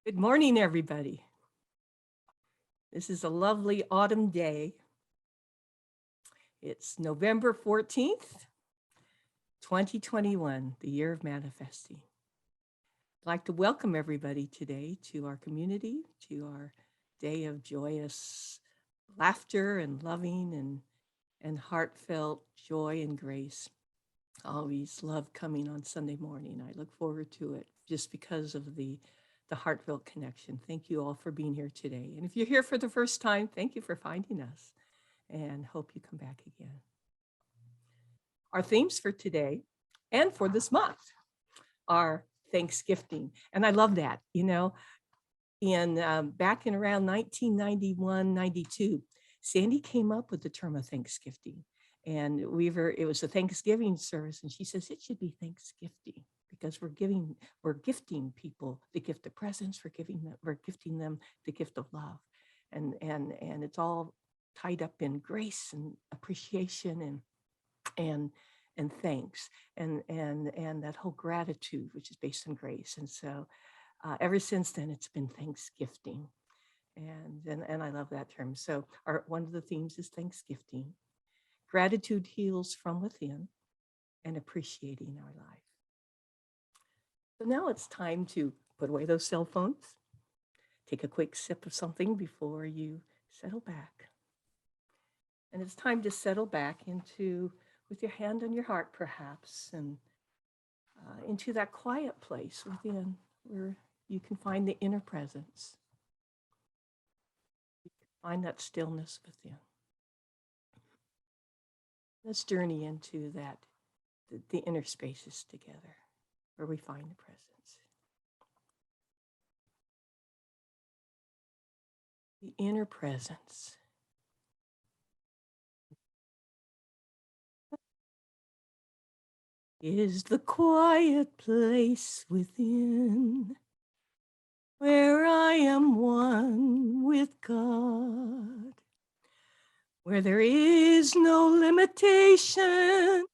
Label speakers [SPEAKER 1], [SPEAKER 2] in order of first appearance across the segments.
[SPEAKER 1] Good morning, everybody. This is a lovely autumn day. It's November 14th, 2021, the year of manifesting. I'd like to welcome everybody today to our community, to our day of joyous laughter and loving and heartfelt joy and grace. I always love coming on Sunday morning. I look forward to it just because of the heartfelt connection. Thank you all for being here today. And if you're here for the first time, thank you for finding us and hope you come back again. Our themes for today and for this month are Thanksgiving. And I love that, back in around 1991, 92, Sandy came up with the term of Thanksgiving. And it was a Thanksgiving service, and she says it should be Thanksgiving because we're gifting people the gift of presents, we're gifting them the gift of love. And it's all tied up in grace and appreciation and thanks and that whole gratitude, which is based on grace. And so ever since then, it's been Thanksgiving. And I love that term. So one of the themes is Thanksgiving. Gratitude heals from within and appreciating our life. So now it's time to put away those cell phones, take a quick sip of something before you settle back. And it's time to settle back with your hand on your heart, perhaps, and into that quiet place within where you can find the inner presence. You can find that stillness within. Let's journey into the inner spaces together where we find the presence. The inner presence. Is the quiet place within where I am one with God, where there is no limitation.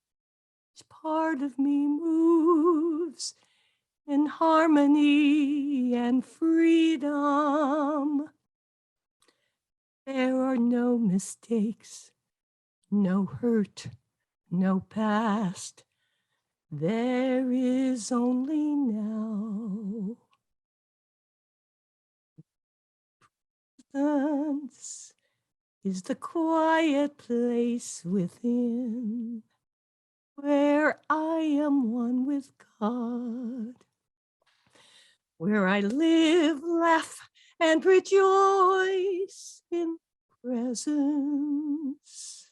[SPEAKER 1] Each part of me moves in harmony and freedom. There are no mistakes, no hurt, no past. There is only now. Presence is the quiet place within where I am one with God, where I live, laugh, and rejoice in presence.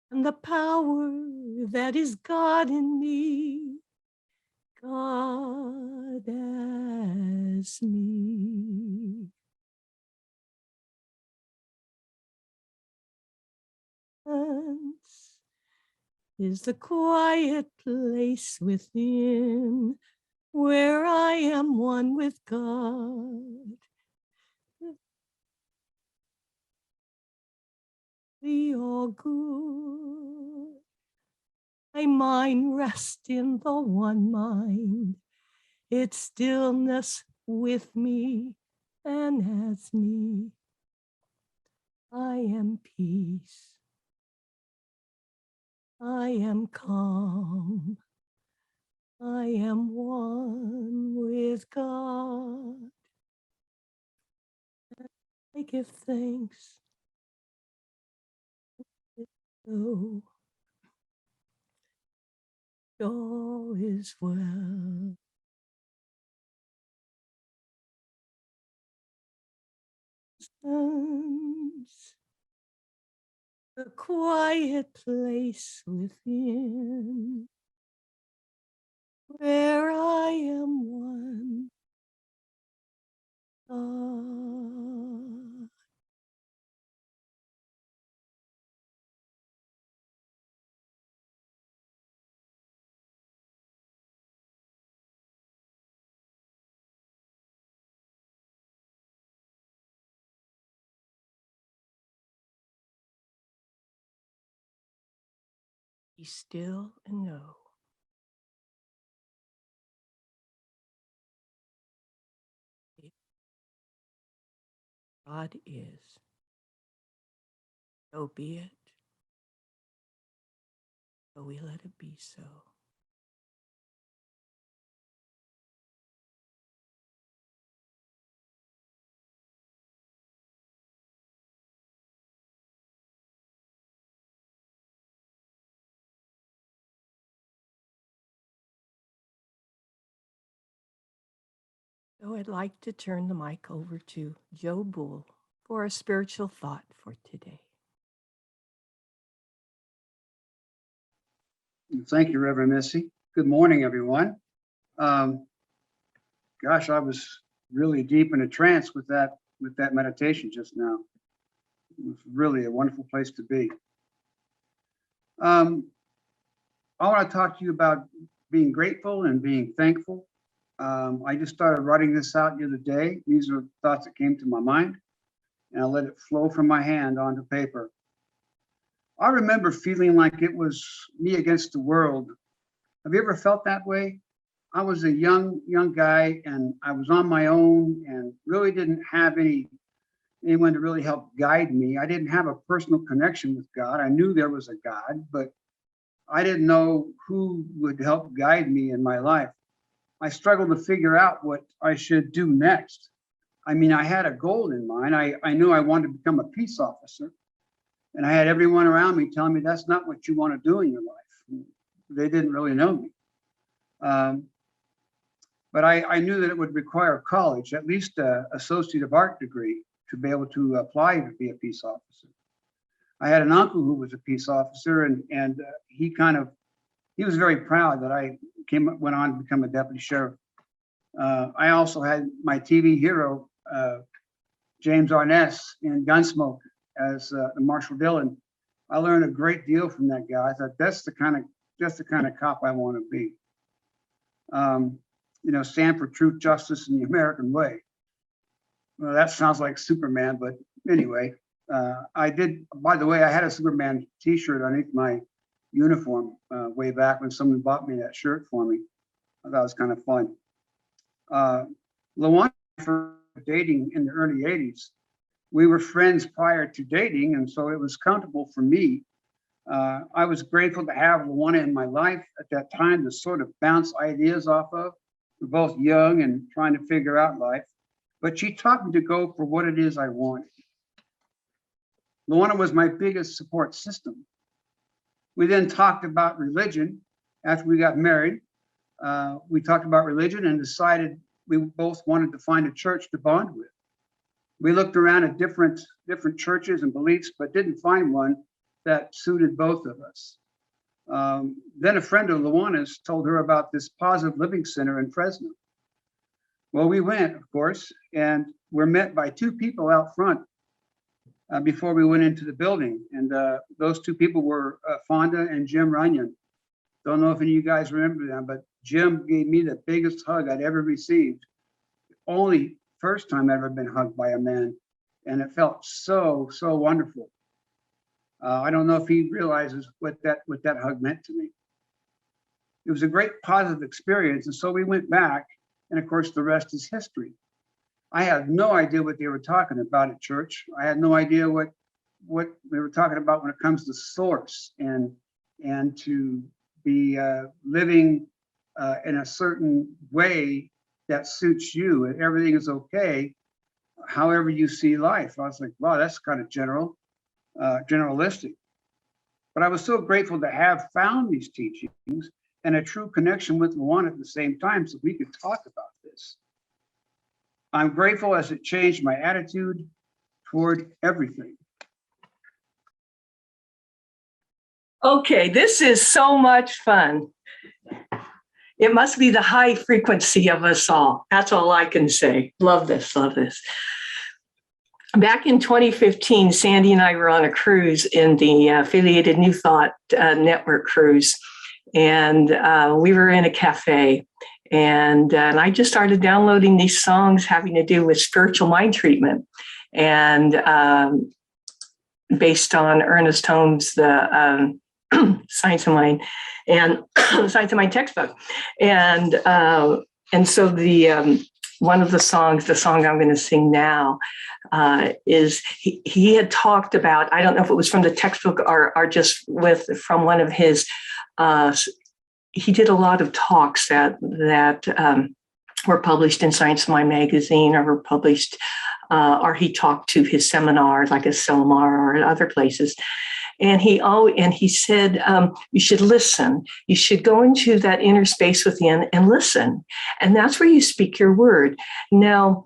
[SPEAKER 1] And the power that is God in me, God as me. Is the quiet place within where I am one with God. The all good. My mind rests in the one mind. Its stillness with me and as me. I am peace. I am calm. I am one with God. I give thanks. So all is well. The quiet place within where I am one. Be still and know God is. So be it. So we let it be so. So I'd like to turn the mic over to Joe Bull for a spiritual thought for today.
[SPEAKER 2] Thank you, Reverend Missy. Good morning, everyone. Gosh, I was really deep in a trance with that meditation just now. It was really a wonderful place to be. I want to talk to you about being grateful and being thankful. I just started writing this out the other day. These are thoughts that came to my mind, and I let it flow from my hand onto paper. I remember feeling like it was me against the world. Have you ever felt that way? I was a young guy, and I was on my own and really didn't have anyone to really help guide me. I didn't have a personal connection with God. I knew there was a God, but I didn't know who would help guide me in my life. I struggled to figure out what I should do next. I mean, I had a goal in mind. I knew I wanted to become a peace officer, and I had everyone around me telling me that's not what you want to do in your life. They didn't really know me. But I knew that it would require college, at least an Associate of Art degree, to be able to apply to be a peace officer. I had an uncle who was a peace officer, and he was very proud that I went on to become a deputy sheriff. I also had my TV hero, James Arness, in Gunsmoke as the Marshal Dillon. I learned a great deal from that guy. I thought that's the kind of cop I want to be. Stand for truth, justice, and the American way. Well, that sounds like Superman, but anyway, I did. By the way, I had a Superman T-shirt underneath my uniform way back when someone bought me that shirt for me. I thought it was kind of fun. LaWanda, for dating in the early 80s, we were friends prior to dating, and so it was comfortable for me. I was grateful to have LaWanda in my life at that time to sort of bounce ideas off of. We're both young and trying to figure out life, but she taught me to go for what it is I wanted. LaWanda was my biggest support system. We then talked about religion after we got married. We talked about religion and decided we both wanted to find a church to bond with. We looked around at different churches and beliefs, but didn't find one that suited both of us. Then a friend of LaWanda's told her about this positive living center in Fresno. Well, we went, of course, and we're met by two people out front before we went into the building. And those two people were Fonda and Jim Runyon. Don't know if any of you guys remember them, but Jim gave me the biggest hug I'd ever received. Only first time I've ever been hugged by a man. And it felt so wonderful. I don't know if he realizes what that hug meant to me. It was a great positive experience. And so we went back, and of course, the rest is history. I had no idea what they were talking about at church. I had no idea what they were talking about when it comes to source and to be living in a certain way that suits you, and everything is okay, however you see life. I was like, wow, that's kind of generalistic. But I was so grateful to have found these teachings and a true connection with LaWanda at the same time so we could talk about this. I'm grateful as it changed my attitude toward everything.
[SPEAKER 1] Okay, this is so much fun. It must be the high frequency of us all. That's all I can say. Love this, love this. Back in 2015, Sandy and I were on a cruise in the affiliated New Thought network cruise. And we were in a cafe. And I just started downloading these songs having to do with spiritual mind treatment. And based on Ernest Holmes' the Science of Mind and Science of Mind textbook. And so the one of the songs, the song I'm going to sing now, is he had talked about, I don't know if it was from the textbook or just from one of his, he did a lot of talks that were published in Science Mind magazine, or were published, or he talked to his seminars like a Selmar or at other places. And he said, you should listen. You should go into that inner space within and listen. And that's where you speak your word. Now,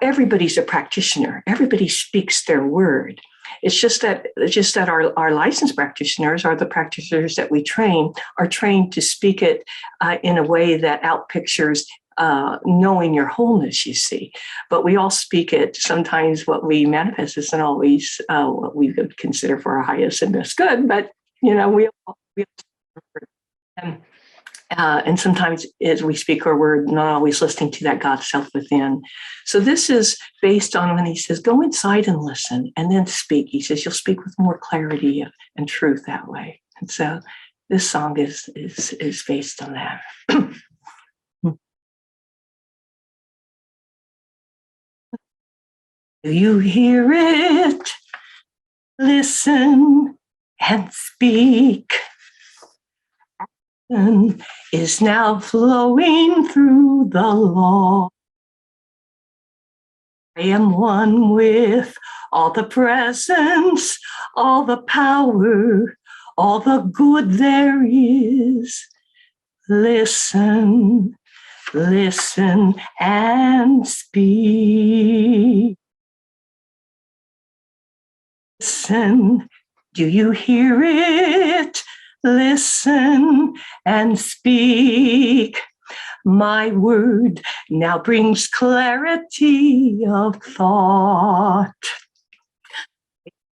[SPEAKER 1] everybody's a practitioner. Everybody speaks their word. It's just that our licensed practitioners, are the practitioners that we train, are trained to speak it in a way that outpictures knowing your wholeness, you see. But we all speak it. Sometimes what we manifest isn't always what we would consider for our highest and best good, but we all and sometimes as we speak our word, not always listening to that God self within. So this is based on when he says, go inside and listen and then speak. He says, you'll speak with more clarity and truth that way. And so this song is based on that. Do you hear it? Listen and speak. Action is now flowing through the law. I am one with all the presence, all the power, all the good there is. Listen, listen and speak. Listen, do you hear it? Listen and speak. My word now brings clarity of thought.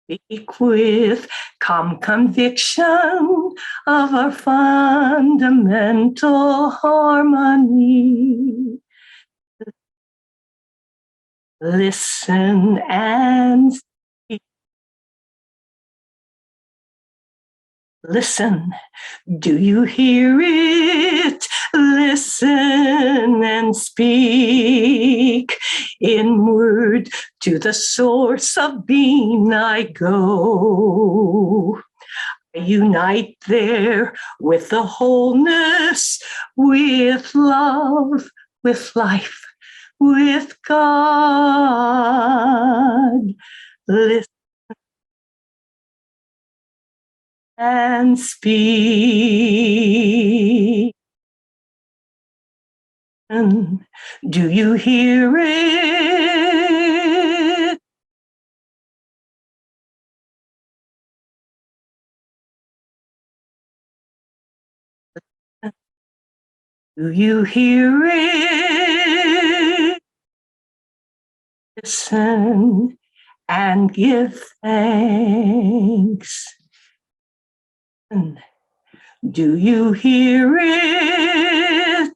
[SPEAKER 1] Speak with calm conviction of our fundamental harmony. Listen and speak. Listen, do you hear it? Listen and speak. Inward to the source of being I go. I unite there with the wholeness, with love, with life, with God. Listen and speak. Do you hear it? Do you hear it? Listen and give thanks. Do you hear it?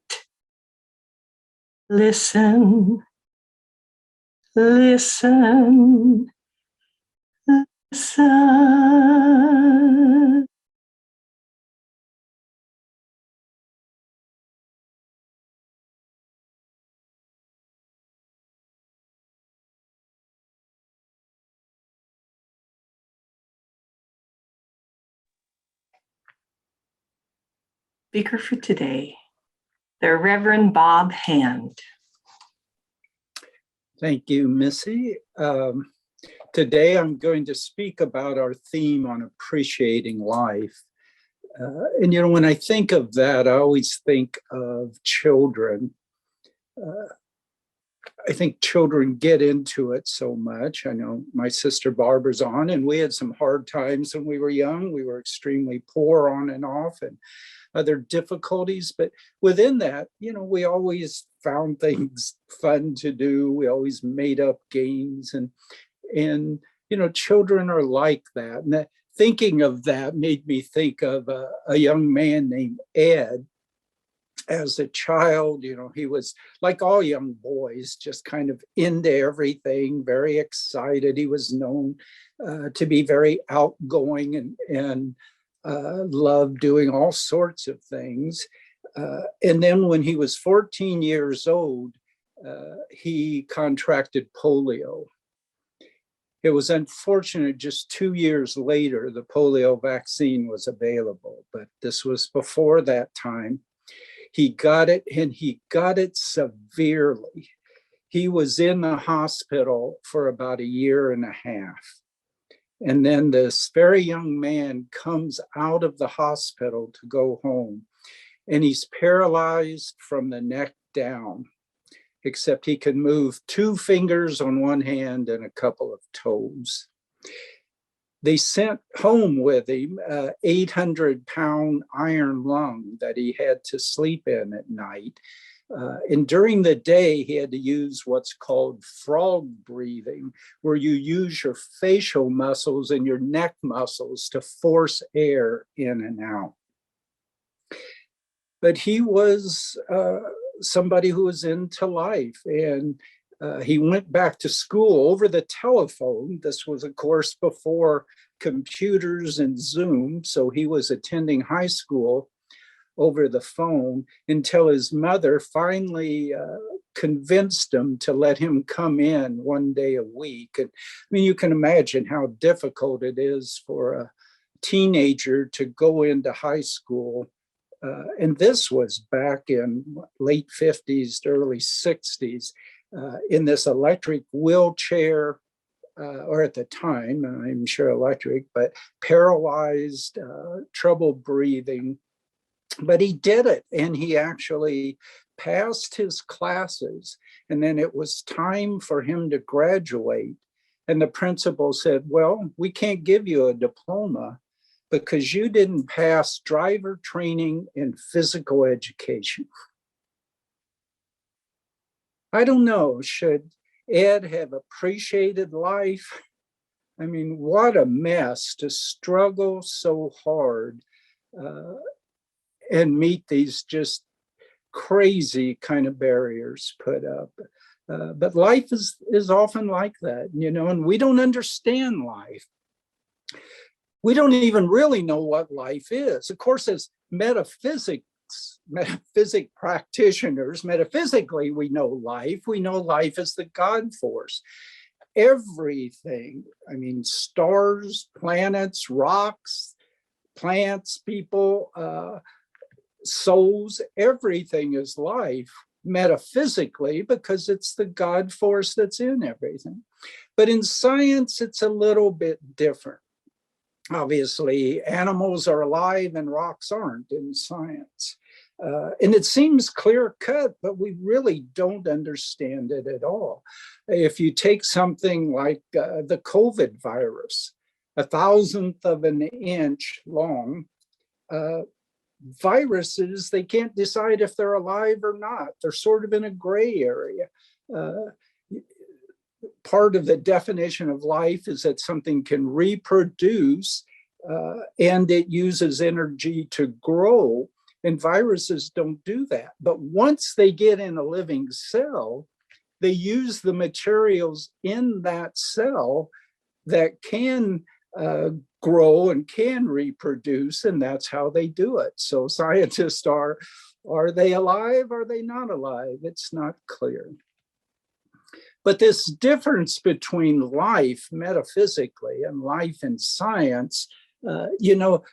[SPEAKER 1] Listen, listen, listen. Speaker for today, the Reverend Bob Hand.
[SPEAKER 3] Thank you, Missy. Today I'm going to speak about our theme on appreciating life. And when I think of that, I always think of children. I think children get into it so much. I know my sister Barbara's on, and we had some hard times when we were young. We were extremely poor on and off, and other difficulties, but within that, we always found things fun to do. We always made up games, and children are like that. And thinking of that made me think of a young man named Ed. As a child, he was like all young boys, just kind of into everything, very excited. He was known to be very outgoing and loved doing all sorts of things. And then when he was 14 years old, he contracted polio. It was unfortunate just 2 years later, the polio vaccine was available, but this was before that time. He got it, and he got it severely. He was in the hospital for about 1.5 years. And then this very young man comes out of the hospital to go home, and he's paralyzed from the neck down, except he can move 2 fingers on one hand and a couple of toes. They sent home with him an 800-pound iron lung that he had to sleep in at night. And during the day, he had to use what's called frog breathing, where you use your facial muscles and your neck muscles to force air in and out. But he was somebody who was into life, and he went back to school over the telephone. This was, of course, before computers and Zoom, so he was attending high school over the phone until his mother finally convinced him to let him come in 1 day a week. And I mean, you can imagine how difficult it is for a teenager to go into high school. And this was back in late 50s, early 60s, in this electric wheelchair, or at the time, I'm sure electric, but paralyzed, trouble breathing. But he did it, and he actually passed his classes. And then it was time for him to graduate. And the principal said, well, we can't give you a diploma because you didn't pass driver training and physical education. I don't know, should Ed have appreciated life? I mean, what a mess to struggle so hard and meet these just crazy kind of barriers put up. But life is often like that, you know, and we don't understand life. We don't even really know what life is. Of course, as metaphysic practitioners, metaphysically, we know life. We know life as the God force. Everything, I mean, stars, planets, rocks, plants, people, souls, everything is life metaphysically because it's the God force that's in everything. But in science, it's a little bit different. Obviously, animals are alive and rocks aren't in science. And it seems clear cut, but we really don't understand it at all. If you take something like the COVID virus, 1,000th of an inch long, viruses, they can't decide if they're alive or not. They're sort of in a gray area. Part of the definition of life is that something can reproduce and it uses energy to grow, and viruses don't do that. But once they get in a living cell, they use the materials in that cell that can grow and can reproduce, and that's how they do it. So scientists are they alive? Are they not alive? It's not clear. But this difference between life metaphysically and life in science, you know,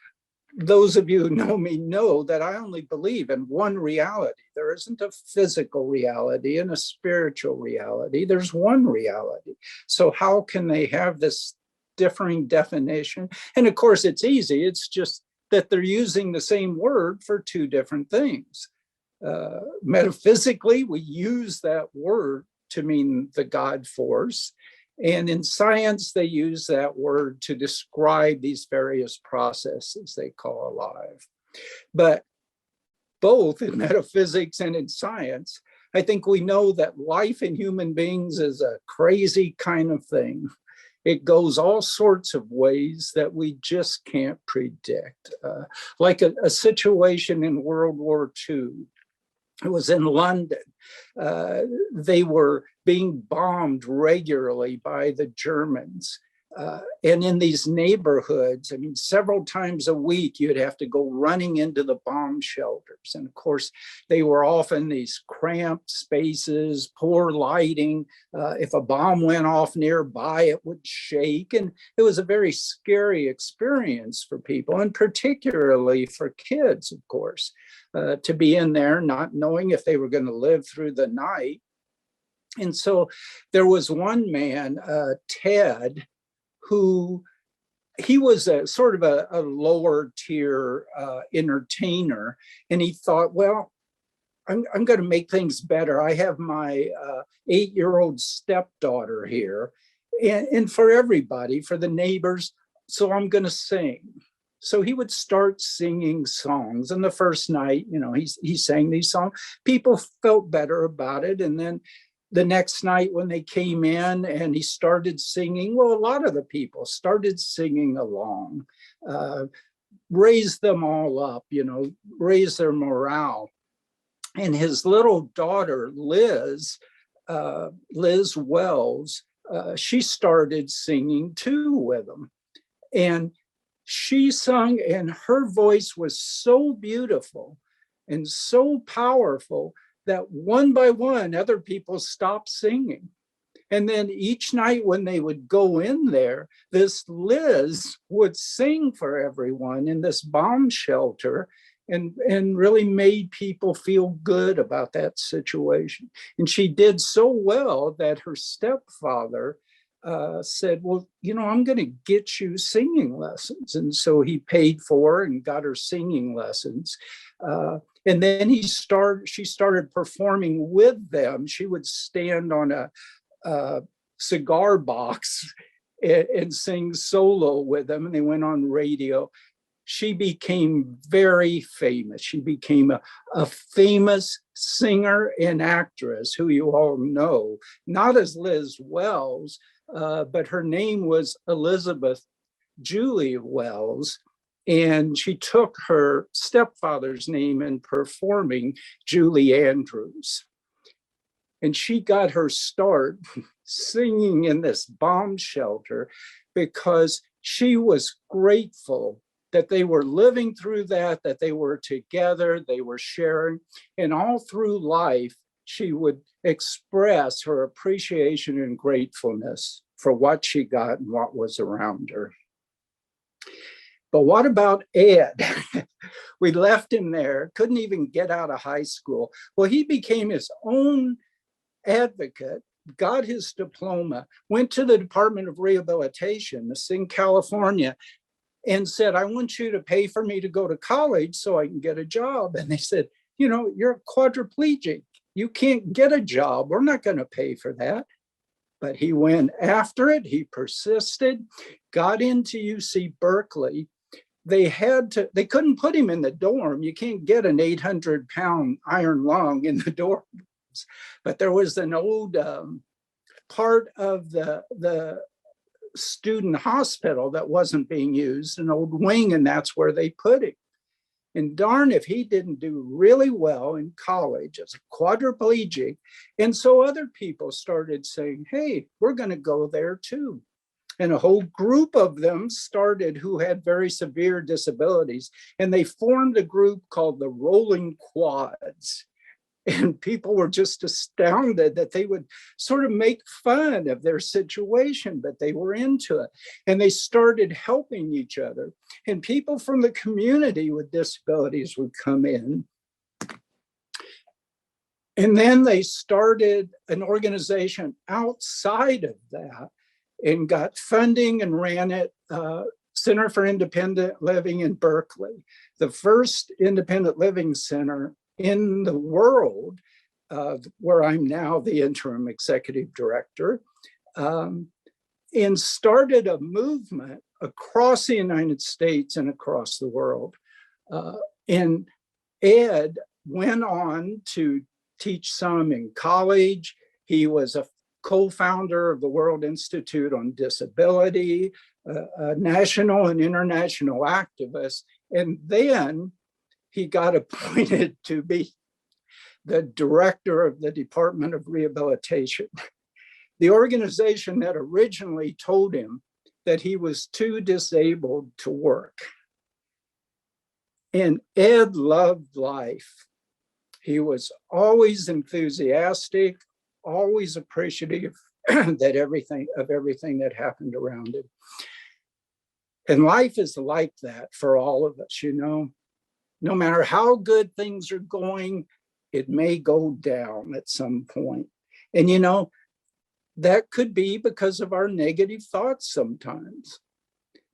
[SPEAKER 3] those of you who know me know that I only believe in one reality. There isn't a physical reality and a spiritual reality. There's one reality. So how can they have this differing definition? And of course, it's easy. It's just that they're using the same word for two different things. Metaphysically, we use that word to mean the God force. And in science, they use that word to describe these various processes they call alive. But both in metaphysics and in science, I think we know that life in human beings is a crazy kind of thing. It goes all sorts of ways that we just can't predict. Like a situation in World War II. It was in London. They were being bombed regularly by the Germans. And in these neighborhoods, I mean, several times a week, you'd have to go running into the bomb shelters. And of course, they were often these cramped spaces, poor lighting. If a bomb went off nearby, it would shake. And it was a very scary experience for people, and particularly for kids, of course, to be in there not knowing if they were going to live through the night. And so there was one man, Ted, who he was a sort of a lower tier entertainer. And he thought, well, I'm going to make things better. I have my 8-year-old stepdaughter here, and for everybody, for the neighbors, so I'm going to sing. So he would start singing songs. And the first night, you know, he sang these songs. People felt better about it. And then the next night when they came in and he started singing, well, a lot of the people started singing along, raised them all up, you know, raised their morale. And his little daughter, Liz Wells, she started singing too with him. And she sung, and her voice was so beautiful and so powerful that one by one, other people stopped singing. And then each night when they would go in there, this Liz would sing for everyone in this bomb shelter, and really made people feel good about that situation. And she did so well that her stepfather said, well, you know, I'm going to get you singing lessons. And so he paid for her and got her singing lessons. And then she started performing with them. She would stand on a cigar box and sing solo with them, and they went on radio. She became very famous. She became a famous singer and actress who you all know, not as Liz Wells, but her name was Elizabeth Julie Wells. And she took her stepfather's name in performing Julie Andrews. And she got her start singing in this bomb shelter because she was grateful that they were living through that they were together, they were sharing. And all through life, she would express her appreciation and gratefulness for what she got and what was around her. But what about Ed? We left him there, couldn't even get out of high school. Well, he became his own advocate, got his diploma, went to the Department of Rehabilitation, this in California, and said, I want you to pay for me to go to college so I can get a job. And they said, you know, you're quadriplegic. You can't get a job. We're not going to pay for that. But he went after it. He persisted, got into UC Berkeley. They couldn't put him in the dorm. You can't get an 800-pound iron lung in the dorms. But there was an old part of the student hospital that wasn't being used, an old wing, and that's where they put him. And darn if he didn't do really well in college as a quadriplegic. And so other people started saying, hey, we're going to go there too. And a whole group of them started who had very severe disabilities. And they formed a group called the Rolling Quads. And people were just astounded that they would sort of make fun of their situation, but they were into it. And they started helping each other. And people from the community with disabilities would come in. And then they started an organization outside of that and got funding and ran it, Center for Independent Living in Berkeley, the first independent living center in the world, where I'm now the interim executive director, and started a movement across the United States and across the world. And Ed went on to teach some in college. He was a co-founder of the World Institute on Disability, a national and international activist. And then he got appointed to be the director of the Department of Rehabilitation. The organization that originally told him that he was too disabled to work. And Ed loved life. He was always enthusiastic, always appreciative that everything that happened around him. And life is like that for all of us, you know. No matter how good things are going, it may go down at some point. And you know, that could be because of our negative thoughts sometimes.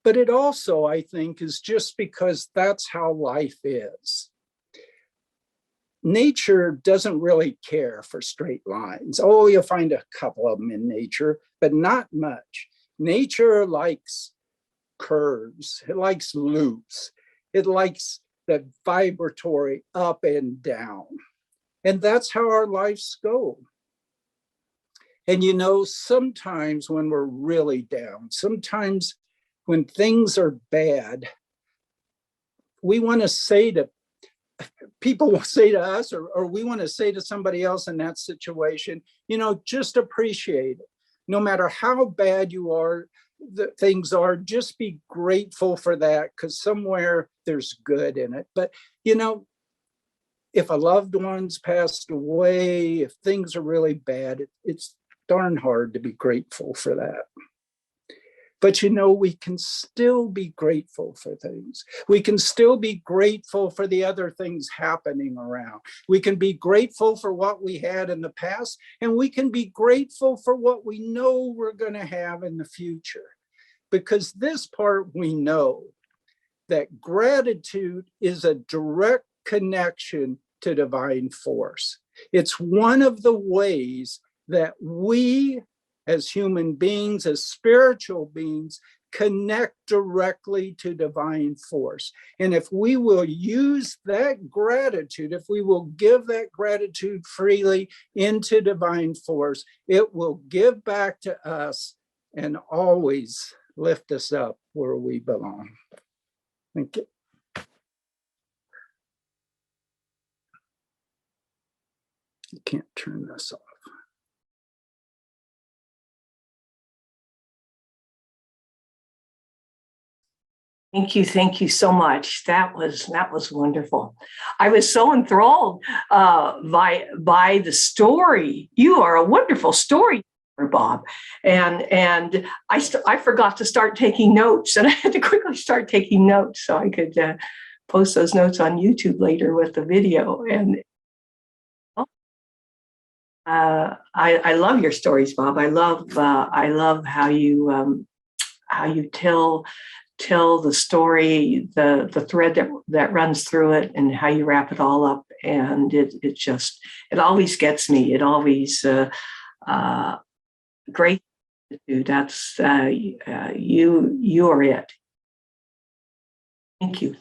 [SPEAKER 3] But it also, I think, is just because that's how life is. Nature doesn't really care for straight lines. Oh, you'll find a couple of them in nature, but not much. Nature likes curves. It likes loops. It likes the vibratory up and down. And that's how our lives go. And you know, sometimes when we're really down, sometimes when things are bad, we want to say to people, will say to us, or we want to say to somebody else in that situation, you know, just appreciate it. No matter how bad you are, things are, just be grateful for that, because somewhere there's good in it. But, you know, if a loved one's passed away, if things are really bad, it's darn hard to be grateful for that. But you know, we can still be grateful for things. We can still be grateful for the other things happening around. We can be grateful for what we had in the past, and we can be grateful for what we know we're going to have in the future. Because this part we know, that gratitude is a direct connection to divine force. It's one of the ways that we, as human beings, as spiritual beings, connect directly to divine force. And if we will use that gratitude, if we will give that gratitude freely into divine force, it will give back to us and always lift us up where we belong. Thank you. You can't turn this off.
[SPEAKER 1] Thank you so much. That was wonderful. I was so enthralled by the story. You are a wonderful story, Bob. And I forgot to start taking notes, and I had to quickly start taking notes so I could post those notes on YouTube later with the video. And I love your stories, Bob. I love how you tell the story, the thread that runs through it, and how you wrap it all up. And it always gets me. It always great. That's you are it. Thank you.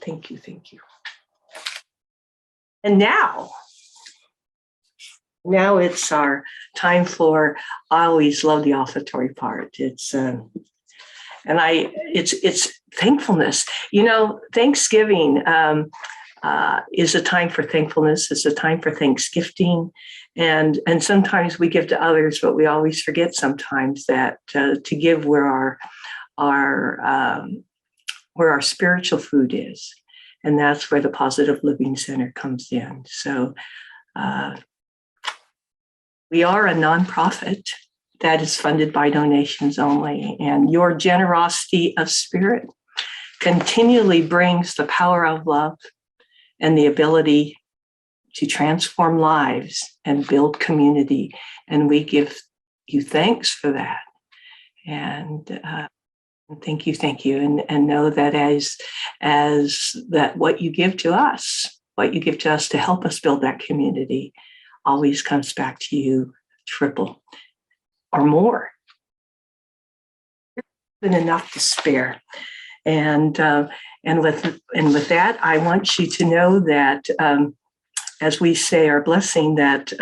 [SPEAKER 1] And now it's our time for. I always love the offertory part. It's thankfulness. You know, Thanksgiving is a time for thankfulness. It's a time for thanksgiving, and sometimes we give to others, but we always forget sometimes that to give where our spiritual food is, and that's where the Positive Living Center comes in. So we are a nonprofit that is funded by donations only, and your generosity of spirit continually brings the power of love and the ability to transform lives and build community. And we give you thanks for that. And thank you. And know that as that what you give to us to help us build that community always comes back to you triple or more than enough to spare. And with that, I want you to know that as we say our blessing, that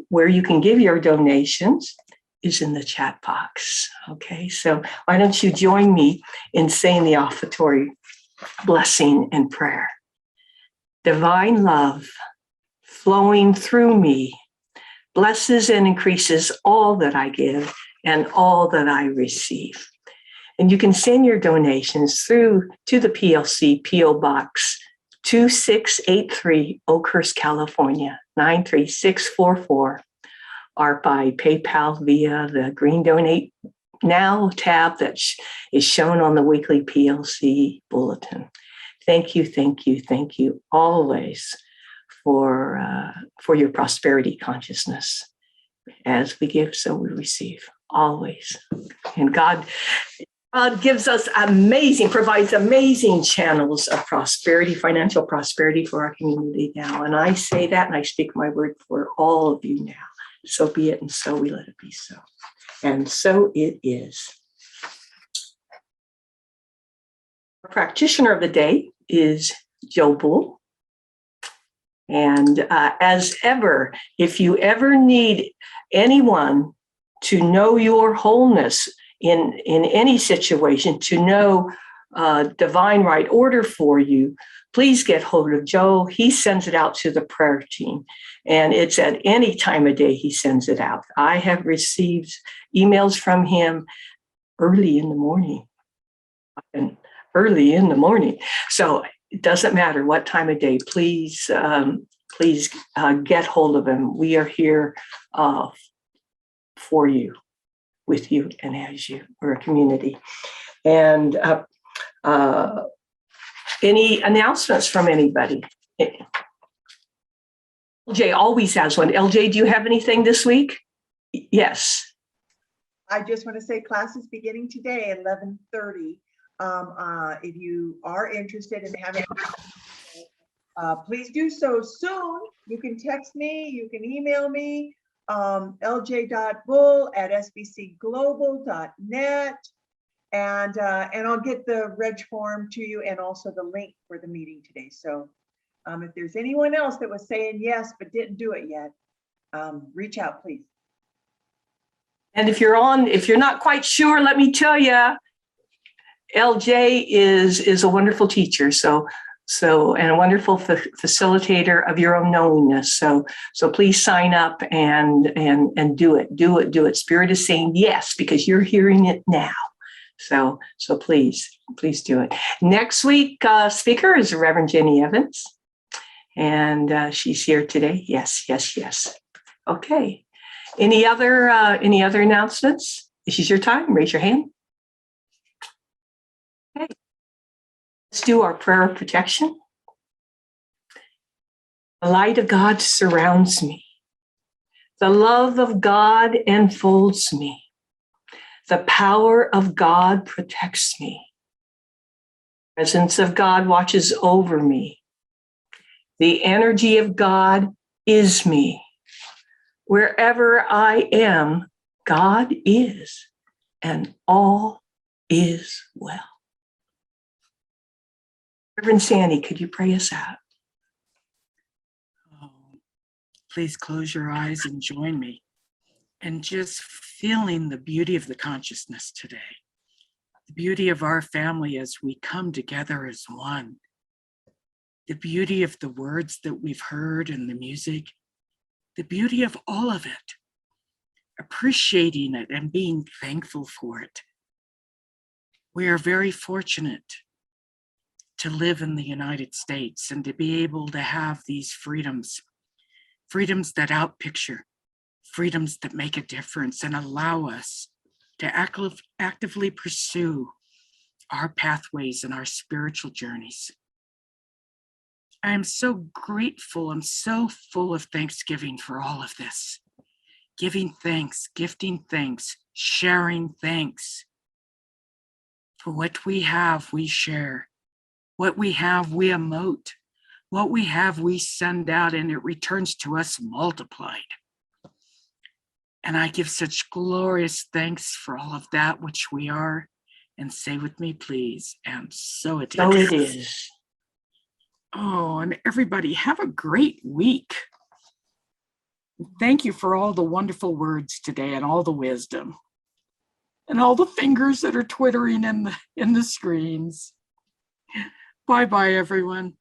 [SPEAKER 1] where you can give your donations is in the chat box. Okay, so why don't you join me in saying the offertory blessing and prayer. Divine love flowing through me blesses and increases all that I give and all that I receive. And you can send your donations through to the PLC PO Box 2683, Oakhurst, California, 93644, or by PayPal via the Green Donate Now tab that is shown on the weekly PLC bulletin. Thank you, thank you, thank you always for your prosperity consciousness. As we give, so we receive, always. And God gives us provides amazing channels of prosperity, financial prosperity for our community now. And I say that and I speak my word for all of you now. So be it, and so we let it be so. And so it is. Our practitioner of the day is Joe Bull. And as ever, if you ever need anyone to know your wholeness in any situation, to know divine right order for you, please get hold of Joe. He sends it out to the prayer team, and it's at any time of day he sends it out. I have received emails from him early in the morning. So it doesn't matter what time of day. Please get hold of him. We are here for you, with you, and as you. We're a community. And any announcements from anybody? LJ always has one. LJ, do you have anything this week? Yes.
[SPEAKER 4] I just want to say class is beginning today at 11:30. If you are interested in having, please do so soon. You can text me, you can email me, lj.bull@sbcglobal.net. And I'll get the reg form to you and also the link for the meeting today. So if there's anyone else that was saying yes, but didn't do it yet, reach out, please.
[SPEAKER 1] And if you're not quite sure, let me tell you, LJ is a wonderful teacher. So and a wonderful facilitator of your own knowingness. So please sign up and do it. Spirit is saying yes, because you're hearing it now. So please do it. Next week, speaker is Reverend Jenny Evans, and she's here today. Yes. Okay. Any other announcements? This is your time. Raise your hand. Okay. Let's do our prayer of protection. The light of God surrounds me. The love of God enfolds me. The power of God protects me. The presence of God watches over me. The energy of God is me. Wherever I am, God is, and all is well. Reverend Sandy, could you pray us out?
[SPEAKER 5] Oh, please close your eyes and join me in just feeling the beauty of the consciousness today, the beauty of our family as we come together as one, the beauty of the words that we've heard and the music, the beauty of all of it, appreciating it and being thankful for it. We are very fortunate to live in the United States and to be able to have these freedoms that outpicture, freedoms that make a difference and allow us to actively pursue our pathways and our spiritual journeys. I am so grateful. I'm so full of thanksgiving for all of this. Giving thanks, gifting thanks, sharing thanks. For what we have, we share. What we have, we emote. What we have, we send out, and it returns to us multiplied. And I give such glorious thanks for all of that which we are. And say with me, please, and so it is.
[SPEAKER 1] So it is.
[SPEAKER 5] Oh, and everybody, have a great week. Thank you for all the wonderful words today and all the wisdom and all the fingers that are twittering in the screens. Bye-bye, everyone.